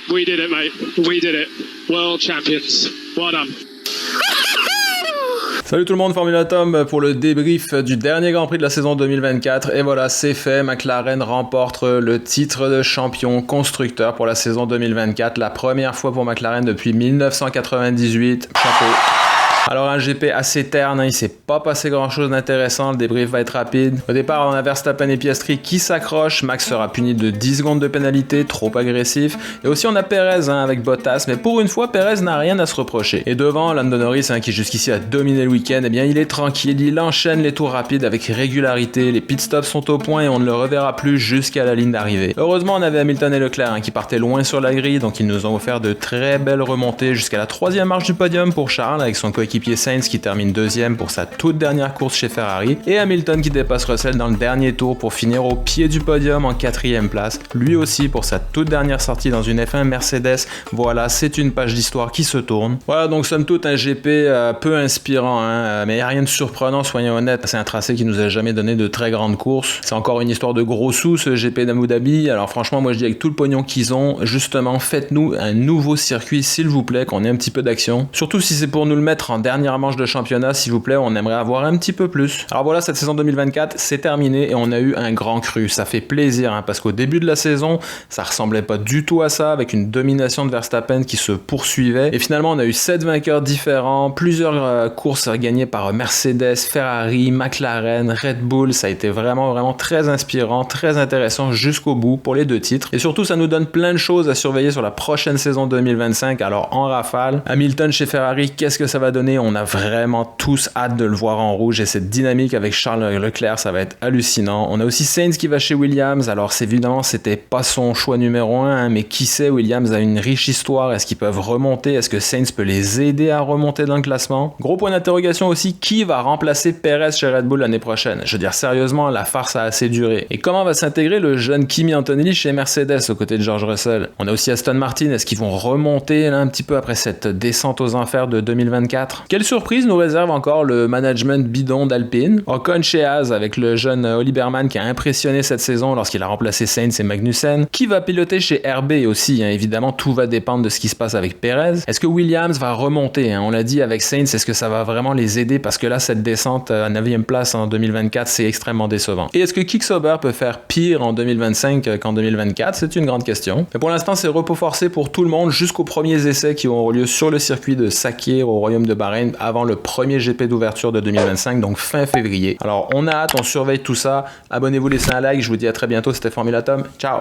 We did it, mate. We did it. World champions. Well done. Salut tout le monde, Formula Tom pour le débrief du dernier Grand Prix de la saison 2024. Et voilà, c'est fait, McLaren remporte le titre de champion constructeur pour la saison 2024. La première fois pour McLaren depuis 1998. Chapeau. Alors un GP assez terne, il s'est pas passé grand chose d'intéressant, le débrief va être rapide. Au départ on a Verstappen et Piastri qui s'accrochent, Max sera puni de 10 secondes de pénalité, trop agressif. Et aussi on a Perez avec Bottas, mais pour une fois Perez n'a rien à se reprocher. Et devant Lando Norris qui jusqu'ici a dominé le week-end, eh bien il est tranquille, il enchaîne les tours rapides avec régularité, les pit stops sont au point et on ne le reverra plus jusqu'à la ligne d'arrivée. Heureusement on avait Hamilton et Leclerc qui partaient loin sur la grille, donc ils nous ont offert de très belles remontées jusqu'à la 3e marche du podium pour Charles avec son coéquipier Sainz qui termine 2e pour sa toute dernière course chez Ferrari et Hamilton qui dépasse Russell dans le dernier tour pour finir au pied du podium en 4e place, lui aussi pour sa toute dernière sortie dans une F1 Mercedes. Voilà, c'est une page d'histoire qui se tourne. Voilà, donc somme toute un GP peu inspirant, mais il n'y a rien de surprenant, soyons honnêtes. C'est un tracé qui nous a jamais donné de très grandes courses. C'est encore une histoire de gros sous ce GP d'Abu Dhabi. Alors franchement, moi je dis avec tout le pognon qu'ils ont, justement faites-nous un nouveau circuit s'il vous plaît, qu'on ait un petit peu d'action. Surtout si c'est pour nous le mettre en dernière manche de championnat, s'il vous plaît, on aimerait avoir un petit peu plus. Alors voilà, cette saison 2024, c'est terminé et on a eu un grand cru. Ça fait plaisir, parce qu'au début de la saison, ça ressemblait pas du tout à ça, avec une domination de Verstappen qui se poursuivait. Et finalement, on a eu 7 vainqueurs différents, plusieurs courses gagnées par Mercedes, Ferrari, McLaren, Red Bull. Ça a été vraiment très inspirant, très intéressant jusqu'au bout pour les 2 titres. Et surtout, ça nous donne plein de choses à surveiller sur la prochaine saison 2025. Alors en rafale, Hamilton chez Ferrari, qu'est-ce que ça va donner? On a vraiment tous hâte de le voir en rouge et cette dynamique avec Charles Leclerc, ça va être hallucinant. On a aussi Sainz qui va chez Williams. Alors évidemment, c'était pas son choix numéro 1, mais qui sait, Williams a une riche histoire. Est-ce qu'ils peuvent remonter? Est-ce que Sainz peut les aider à remonter dans le classement? Gros point d'interrogation aussi, qui va remplacer Perez chez Red Bull l'année prochaine? Je veux dire, sérieusement, la farce a assez duré. Et comment va s'intégrer le jeune Kimi Antonelli chez Mercedes aux côtés de George Russell? On a aussi Aston Martin. Est-ce qu'ils vont remonter là un petit peu après cette descente aux enfers de 2024? Quelle surprise nous réserve encore le management bidon d'Alpine? Ocon chez Haas avec le jeune Oli Berman qui a impressionné cette saison lorsqu'il a remplacé Sainz et Magnussen. Qui va piloter chez RB aussi? Évidemment, tout va dépendre de ce qui se passe avec Perez. Est-ce que Williams va remonter? On l'a dit avec Sainz, est-ce que ça va vraiment les aider? Parce que là, cette descente à 9e place en 2024, c'est extrêmement décevant. Et est-ce que Kick-Sauber peut faire pire en 2025 qu'en 2024? C'est une grande question. Mais pour l'instant, c'est repos forcé pour tout le monde jusqu'aux premiers essais qui auront lieu sur le circuit de Sakhir au Royaume de Bahreïn avant le premier GP d'ouverture de 2025, donc fin février. Alors on a hâte, on surveille tout ça. Abonnez-vous, laissez un like, je vous dis à très bientôt, c'était Formula Tom. Ciao!